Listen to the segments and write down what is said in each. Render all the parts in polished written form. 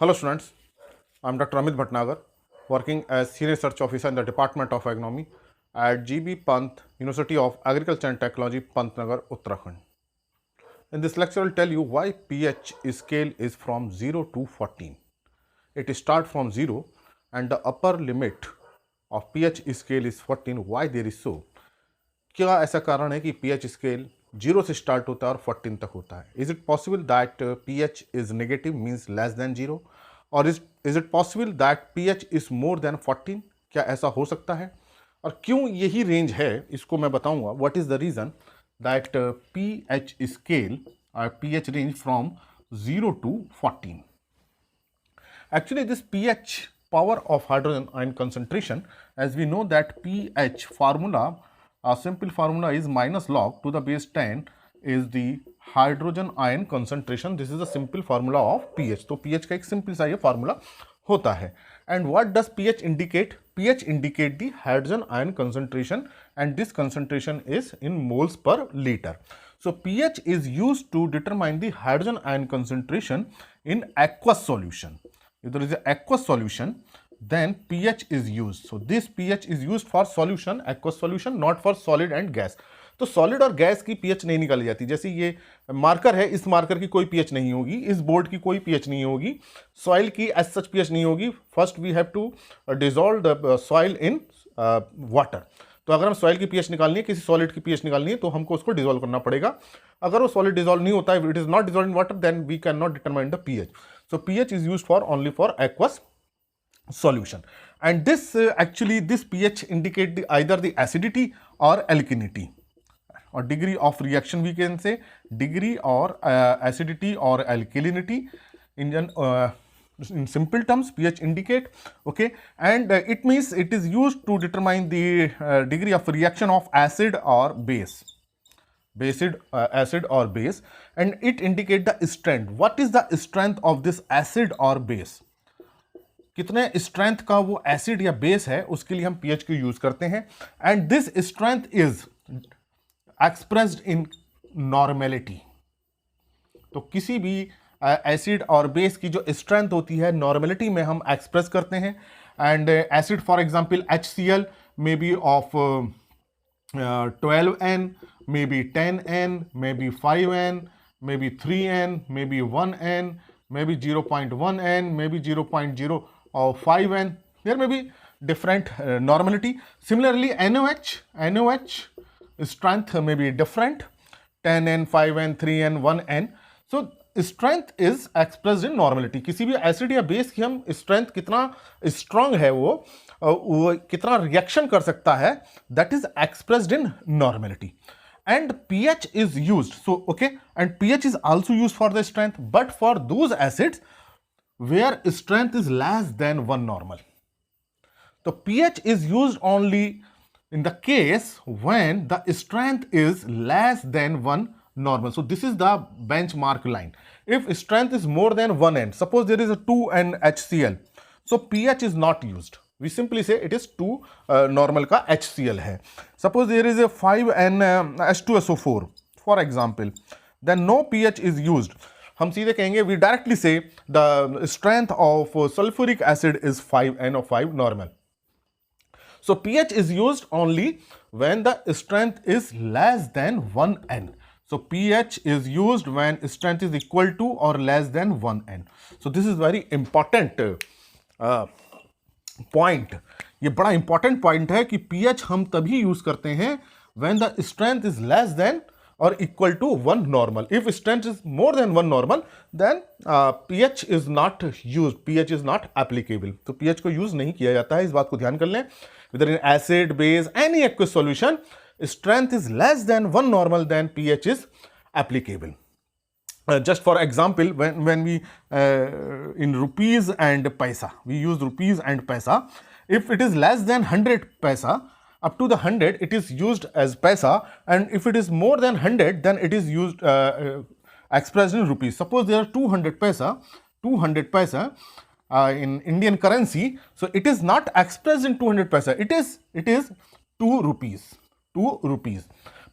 Hello students, I am Dr. Amit Bhatnagar, working as Senior Research Officer in the Department of Agronomy at GB Pant, University of Agriculture and Technology, Pantnagar, Uttarakhand. In this lecture, I will tell you why pH scale is from 0 to 14. It starts from 0 and the upper limit of pH scale is 14. Why there is so? क्या ऐसा कारण है कि pH scale 0 से start होता है और 14 तक होता है? Is it possible that pH is negative means less than 0 और is it possible that pH is more then 14? क्या ऐसा हो सकता है और क्यों यही रेंज है इसको मैं बताऊंगा. What is the reason that pH scale pH range from 0 to 14? Actually, this pH power of hydrogen ion concentration, as we know that pH formula, a simple formula is minus log to the base 10 is the hydrogen ion concentration. This is a simple formula of pH. तो pH का एक simple सा ये formula होता है. And what does pH indicate? pH indicate the hydrogen ion concentration and this concentration is in moles per liter. So pH is used to determine the hydrogen ion concentration in aqueous solution. If there is an aqueous solution, then pH is used. So this pH is used for solution, aqueous solution, not for solid and gas. तो solid और gas की pH नहीं निकाली जाती. जैसे ये marker है, इस मार्कर की कोई pH नहीं होगी, इस बोर्ड की कोई pH नहीं होगी, सॉइल की एज सच pH नहीं होगी. First we have to dissolve the soil in water. तो अगर हम सॉइल की pH निकालनी है, किसी सॉलिड की pH निकालनी है, तो हमको उसको डिजोल्व करना पड़ेगा. अगर वो सॉलिड डिजोल्व नहीं होता है, it is not dissolve in water, then we can not determine the pH. So pH is used for only for aqueous solution, and this actually this pH indicate either the acidity or alkalinity or degree of reaction. We can say degree or acidity or alkalinity. In simple terms, pH indicate, okay, and it means it is used to determine the degree of reaction of acid or base. Acid or base, and it indicate the strength. What is the strength of this acid or base? कितने strength का वो acid या base है, उसके लिए हम pH को use करते हैं. and this strength is expressed in normality. तो किसी भी acid और base की जो strength होती है normality में हम express करते हैं. and acid for example HCl may be of 12N, maybe 10N, maybe 5N, maybe 3N, maybe 1N, maybe 0.1N, maybe 0.05N. There may be different normality. Similarly, NOH strength may be different, 10N, 5N, 3N, 1N. So strength is expressed in normality. किसी भी acid या base की हम strength कितना strong है वो कितना reaction कर सकता है, that is expressed in normality. And pH is used, so okay, and pH is also used for the strength, but for those acids where strength is less than 1 normal. So pH is used only in the case when the strength is less than 1 normal. So this is the benchmark line. If strength is more than 1N, suppose there is a 2N HCl, so pH is not used. We simply say it is 2 normal का HCl है. Suppose there is a 5N H2SO4 for example, then no pH is used. हम सीधे कहेंगे, we directly say the strength of sulfuric acid is 5N or 5 normal. So pH is used only when the strength is less than 1N. So pH is used when strength is equal to or less than 1N. So this is very important point. ये बड़ा important point है कि pH हम तभी use करते हैं when the strength is less than or equal to 1 normal. If strength is more than 1 normal, then pH is not used, pH is not applicable. तो pH को यूज नहीं किया जाता है, इस बात को ध्यान कर लें. Whether in acid, base, any aqueous solution, strength is less than 1 normal, then pH is applicable. Just for example, when we in rupees and paisa, we use rupees and paisa. If it is less than 100 paisa, up to the 100 it is used as paisa, and if it is more than 100, then it is used expressed in rupees. Suppose there are 200 paisa in Indian currency, so it is not expressed in 200 paisa. It is 2 rupees.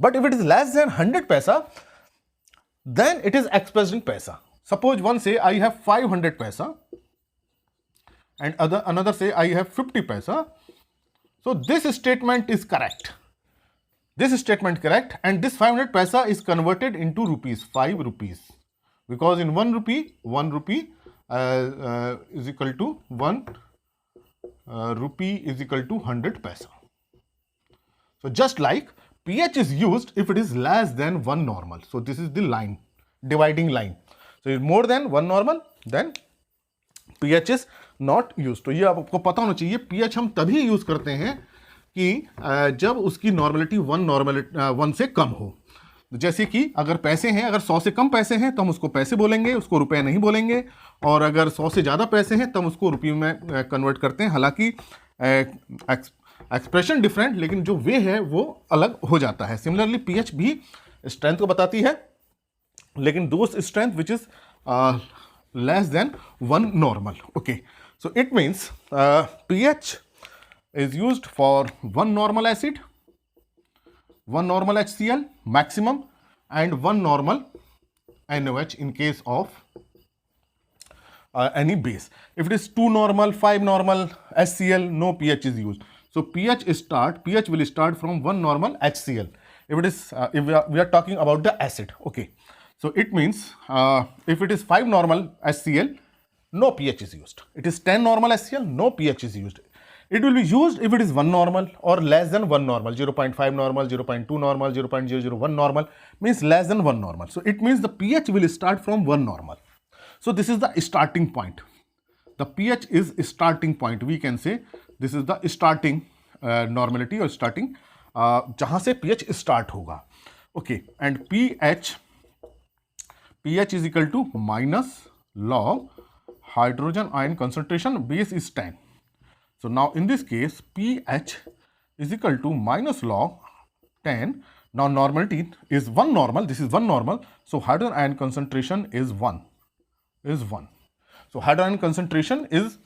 But if it is less than 100 paisa, then it is expressed in paisa. Suppose one say I have 500 paisa and another say I have 50 paisa. So this statement is correct. This statement correct, and this 500 paisa is converted into rupees, 5 rupees, because in 1 rupee is equal to 1 rupee is equal to 100 paisa. So just like pH is used if it is less than 1 normal. So this is the line, dividing line. So if more than 1 normal, then pH is not used. तो ये आपको पता होना चाहिए, pH हम तभी use करते हैं कि जब उसकी नॉर्मलिटी 1 से कम हो. जैसे कि अगर पैसे हैं, अगर 100 से कम पैसे हैं तो हम उसको पैसे बोलेंगे, उसको रुपए नहीं बोलेंगे. और अगर 100 से ज़्यादा पैसे हैं तो हम उसको रुपये में कन्वर्ट करते हैं. हालांकि एक्सप्रेशन डिफरेंट, लेकिन जो वे है वो अलग हो जाता है. सिमिलरली पीएच भी स्ट्रेंथ को बताती है, लेकिन दोस्त strength which is less than 1 normal. Okay, so it means pH is used for 1 normal acid, 1 normal HCl maximum, and 1 normal NaOH in case of any base. If it is 2 normal, 5 normal HCl, no pH is used. So pH will start from 1 normal HCl. If it is if we are talking about the acid. Okay, so it means if it is 5 normal HCl, no pH is used. It is 10 normal HCl, no pH is used. It will be used if it is 1 normal or less than 1 normal, 0.5 normal, 0.2 normal, 0.001 normal, means less than 1 normal. So it means the pH will start from 1 normal. So this is the starting point. The pH is starting point. We can say this is the starting normality or starting जहाँ से pH start होगा. Okay, and pH is equal to minus log hydrogen ion concentration, base is 10. So now in this case pH is equal to minus log 10. Now normality is 1 normal, this is 1 normal, so hydrogen ion concentration is 1. So hydrogen ion concentration is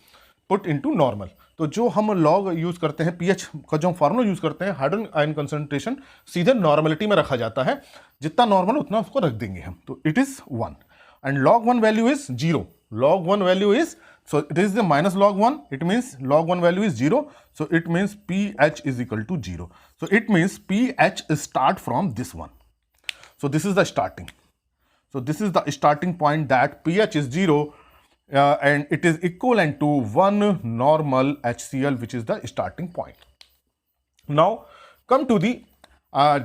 put into normal. तो जो हम log use करते हैं, pH का जो हम formula use करते हैं, हाइड्रोजन आयन कंसंट्रेशन सीधे नॉर्मलिटी में रखा जाता है. जितना नॉर्मल उतना उसको रख देंगे हम. तो it is 1 and log 1 value is 0. Log 1 value is, so it is the minus log 1, it means log 1 value is 0, so it means pH is equal to 0. So it means pH start from this one. So this is the starting. So this is the starting point, that pH is 0 and it is equivalent to 1 normal HCl, which is the starting point. Now come to the,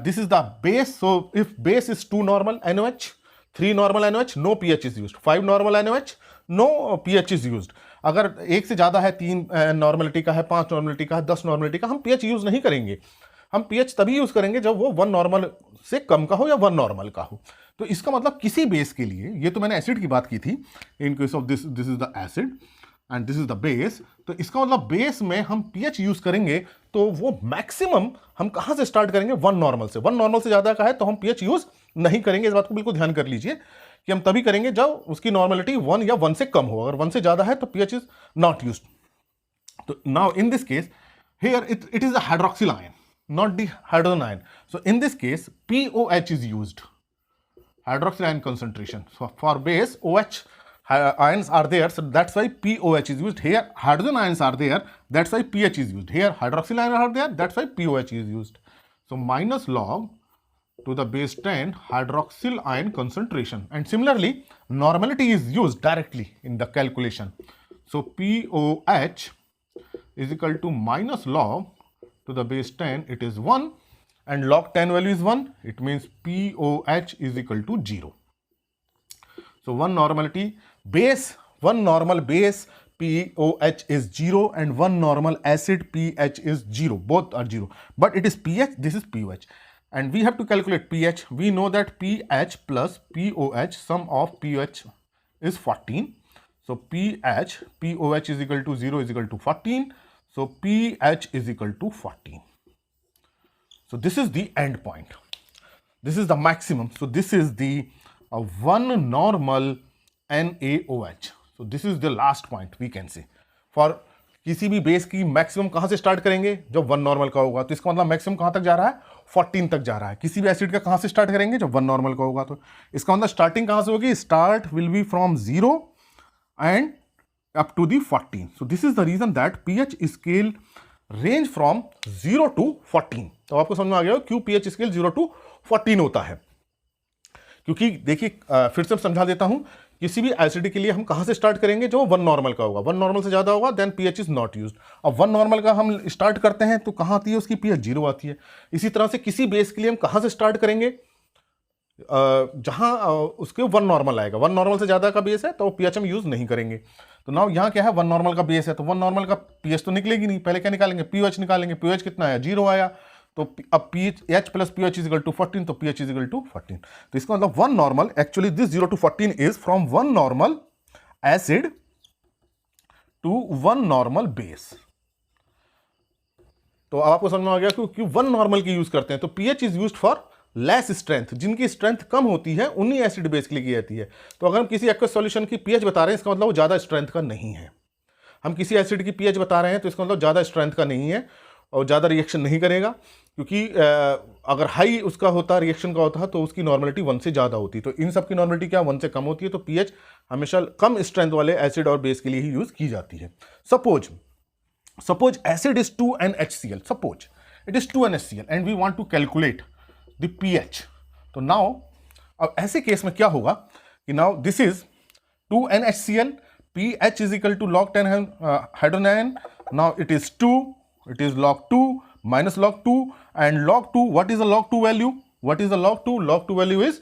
this is the base. So if base is 2 normal NaOH, 3 normal NaOH, no pH is used. 5 normal NaOH, no pH is used. अगर एक से ज़्यादा है, 3 normality का है, 5 normality का है, 10 normality का, हम pH यूज़ नहीं करेंगे. हम pH तभी यूज़ करेंगे जब वो 1 नॉर्मल से कम का हो या 1 नॉर्मल का हो. तो इसका मतलब किसी बेस के लिए, ये तो मैंने एसिड की बात की थी, in case of this is the acid and this is the base. तो इसका मतलब बेस में हम pH यूज़ करेंगे तो वो मैक्सिमम हम कहाँ से स्टार्ट करेंगे, 1 नॉर्मल से. 1 नॉर्मल से ज़्यादा का है तो हम pH यूज़ नहीं करेंगे. इस बात को बिल्कुल ध्यान कर लीजिए कि हम तभी करेंगे जब उसकी नॉर्मलिटी 1 या 1 से कम हो. अगर 1 से ज़्यादा है तो pH इज नॉट यूज्ड. तो now in this case here it is the hydroxyl ion, not the hydrogen ion. So in this case POH is used, hydroxyl ion concentration. So for base OH ions are there, so that's why POH is used. Here hydrogen ions are there, that's why pH is used. Here hydroxyl ions are there, that's why POH is used. So minus log to the base 10 hydroxyl ion concentration. And similarly normality is used directly in the calculation. So POH is equal to minus log to the base 10, it is 1, and log 10 value is 1, it means POH is equal to 0. So 1 normality base, 1 normal base POH is 0 and 1 normal acid pH is 0, both are 0, but it is pH, this is POH, and we have to calculate pH. We know that pH plus POH, sum of pH is 14. So POH is equal to 0 is equal to 14. So pH is equal to 14. So this is the end point. This is the maximum. So this is the 1 normal NaOH. So this is the last point we can say. For किसी भी base की maximum कहाँ से start करेंगे, जब 1 normal का होगा. तो इसका मतलब मैक्सिमम कहाँ तक जा रहा है, 14 तक जा रहा है. किसी भी एसिड का कहाँ से स्टार्ट करेंगे, जब 1 नॉर्मल का होगा. तो इसका मतलब स्टार्टिंग कहाँ से होगी, start will be from 0 and up to the 14. So this is the reason that pH scale range from 0 to 14. तो आपको समझ में आ गया क्यों pH scale 0 to 14 होता है, क्योंकि देखिए फिर से समझा देता हूं, किसी भी एसिड के लिए हम कहां से स्टार्ट करेंगे, जो 1 नॉर्मल का होगा, 1 नॉर्मल से ज्यादा होगा then pH is not used. अब 1 नॉर्मल का हम स्टार्ट करते हैं तो कहां आती है उसकी पीएच 0 आती है। इसी तरह से किसी बेस के लिए हम कहां से स्टार्ट करेंगे, जहां उसके 1 नॉर्मल आएगा, 1 नॉर्मल से ज्यादा का बेस है तो पीएच हम यूज नहीं करेंगे। तो नाउ यहां क्या है, 1 नॉर्मल का बेस है तो 1 नॉर्मल का पीएच तो निकलेगी नहीं, पहले क्या निकालेंगे, पीएच निकालेंगे। पीएच कितना आया, 0 आया, तो अब pH H plus pH is equal to 14, तो पीएच इज इक्वल टू 14। तो इसका मतलब 1 normal, actually this 0 to 14 is from 1 normal acid to 1 normal base. तो अब आपको समझ में आ गया क्योंकि 1 नॉर्मल की यूज करते हैं। तो pH is used for less strength, जिनकी स्ट्रेंथ कम होती है उन्हीं एसिड बेस के लिए की जाती है। तो अगर हम किसी एक्वस सॉल्यूशन की पीएच बता रहे हैं, इसका मतलब वो ज्यादा स्ट्रेंथ का नहीं है। हम किसी एसिड की पीएच बता रहे हैं तो इसका मतलब ज्यादा स्ट्रेंथ का नहीं है और ज़्यादा रिएक्शन नहीं करेगा, क्योंकि अगर हाई उसका होता, रिएक्शन का होता तो उसकी नॉर्मलिटी 1 से ज़्यादा होती। तो इन सब की नॉर्मलिटी क्या 1 से कम होती है। तो पीएच हमेशा कम स्ट्रेंथ वाले एसिड और बेस के लिए ही यूज की जाती है। Suppose acid is 2NHCl, suppose it is 2NHCl and we want to calculate the pH. तो नाउ अब ऐसे केस में क्या होगा कि now this is 2NHCl, pH is equal to log 10 hydrogen ion. Now it is 2, it is log 2 minus log 2, and log 2, what is the log 2 value? What is the log 2? Log 2 value is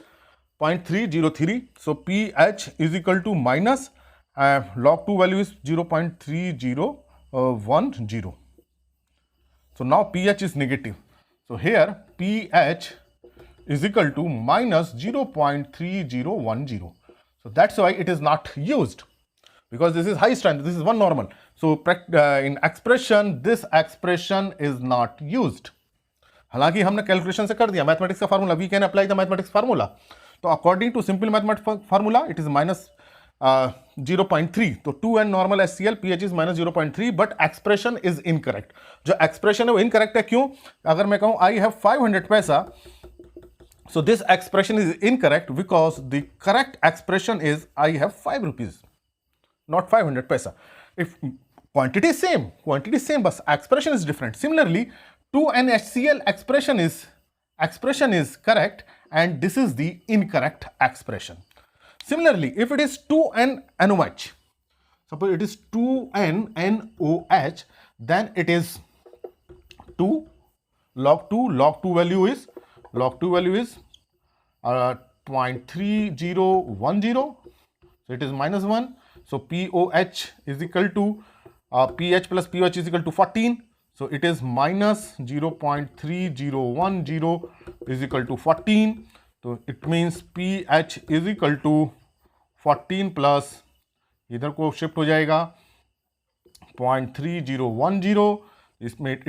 0.303. So pH is equal to minus log 2 value is 0.3010. So now pH is negative. So here pH is equal to minus 0.3010. So that's why it is not used, because this is high strength, this is 1 normal. So in expression, this expression is not used. हालांकि हमने calculation से कर दिया mathematics का formula, we can apply the mathematics formula. तो according to simple mathematics formula it is minus 0.3। तो 2N normal HCl pH is minus 0.3, but expression is incorrect. जो expression है वो इनकरेक्ट है, क्यों? अगर मैं कहूं आई हैव 500 पैसा, so this expression is incorrect because the correct expression is I have 5 rupees, not 500 paisa. If quantity is same, but expression is different. Similarly, 2NHCl expression is correct, and this is the incorrect expression. Similarly, if it is 2NNOH, suppose it is 2NNOH, then it is 2 log 2 value is 0.3010, so it is minus 1. So POH is equal to pH plus pH is equal to 14, so it is minus 0.3010 is equal to 14. So it means pH is equal to 14 plus इधर को shift हो जाएगा 0.3010,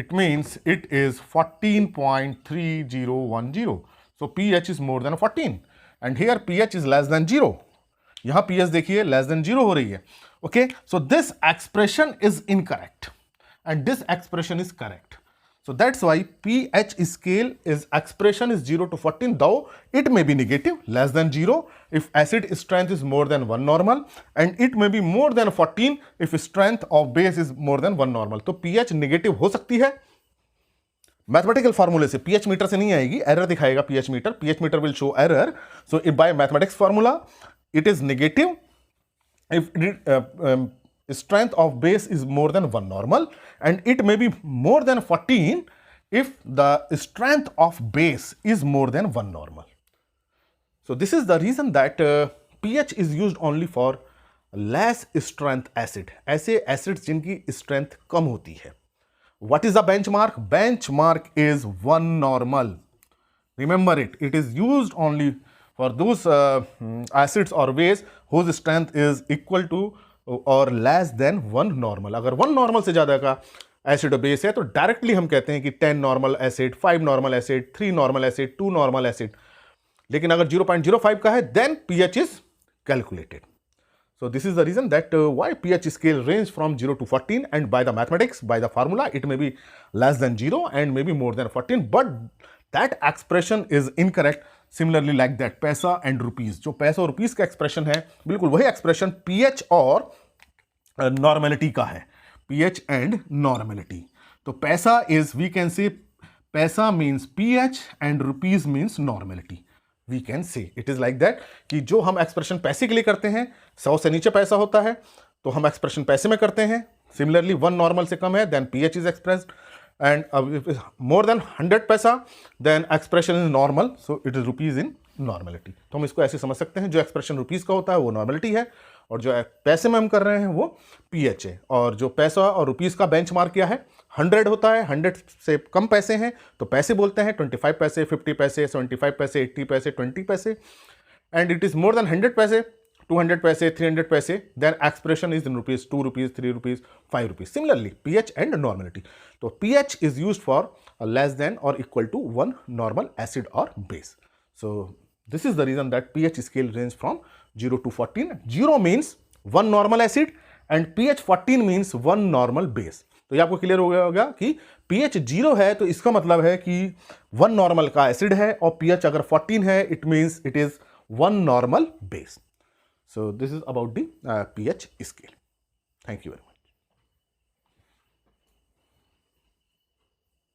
it means it is 14.3010. So pH is more than 14 and here pH is less than 0. यहां pH देखिए less than 0 हो रही है. Okay, so this expression is incorrect and this expression is correct. So that's why pH scale is expression is 0 to 14, though it may be negative, less than 0 if acid strength is more than 1 normal, and it may be more than 14 if strength of base is more than 1 normal. तो pH negative हो सकती है mathematical फार्मूले से, pH metre से नहीं आएगी, error दिखाएगा pH meter will show error. So if by mathematics formula it is negative if strength of base is more than 1 normal, and it may be more than 14 if the strength of base is more than 1 normal. So this is the reason that pH is used only for less strength acid, ऐसे acids जिनकी strength कम होती है. What is the benchmark? Benchmark is 1 normal. Remember it. It is used only for those acids or base whose strength is equal to or less than 1 normal. अगर 1 normal से ज़्यादा का acid और base है तो directly हम कहते हैं कि 10 normal acid, 5 normal acid, 3 normal acid, 2 normal acid. लेकिन अगर 0.05 का है then pH is calculated. So this is the reason that why pH scale range from 0 to 14, and by the mathematics, by the formula, it may be less than 0 and maybe more than 14, but that expression is incorrect. Similarly like that पैसा and rupees, जो पैसा और rupees का expression है बिल्कुल वही expression pH और normality का है, pH एंड नॉर्मेलिटी। तो पैसा इज, वी कैन से पैसा means pH and rupees means normality. We can say it is like that कि जो हम एक्सप्रेशन पैसे के लिए करते हैं, 100 से नीचे पैसा होता है तो हम एक्सप्रेशन पैसे में करते हैं। सिमिलरली 1 नॉर्मल से कम है then pH is expressed, and more than 100 पैसा then expression is normal, so it is rupees in normality. तो हम इसको ऐसे समझ सकते हैं, जो एक्सप्रेशन रुपीज का होता है वो नॉर्मेलिटी है, और जो पैसे में हम कर रहे हैं वो pH है। और जो पैसा और रुपीज का बेंचमार्क क्या है, 100 होता है, 100 से कम पैसे हैं तो पैसे बोलते हैं, 25 पैसे, 50 पैसे, 75 पैसे, 80 पैसे, 20 पैसे, and it is more than 100 पैसे, 200 पैसे, 300 पैसे, then expression is in rupees, 2 rupees, 3 rupees, 5 rupees. Similarly pH and normality. तो pH is used for less than और इक्वल टू 1 नॉर्मल एसिड और base. So this is the reason that pH scale range from 0 to 14. 0 means 1 normal acid and pH 14 means 1 normal base. तो ये आपको clear हो गया होगा कि pH 0 है तो इसका मतलब है कि 1 नॉर्मल का एसिड है, और pH अगर 14 है it means it is 1 normal base. So this is about the pH scale. Thank you very much.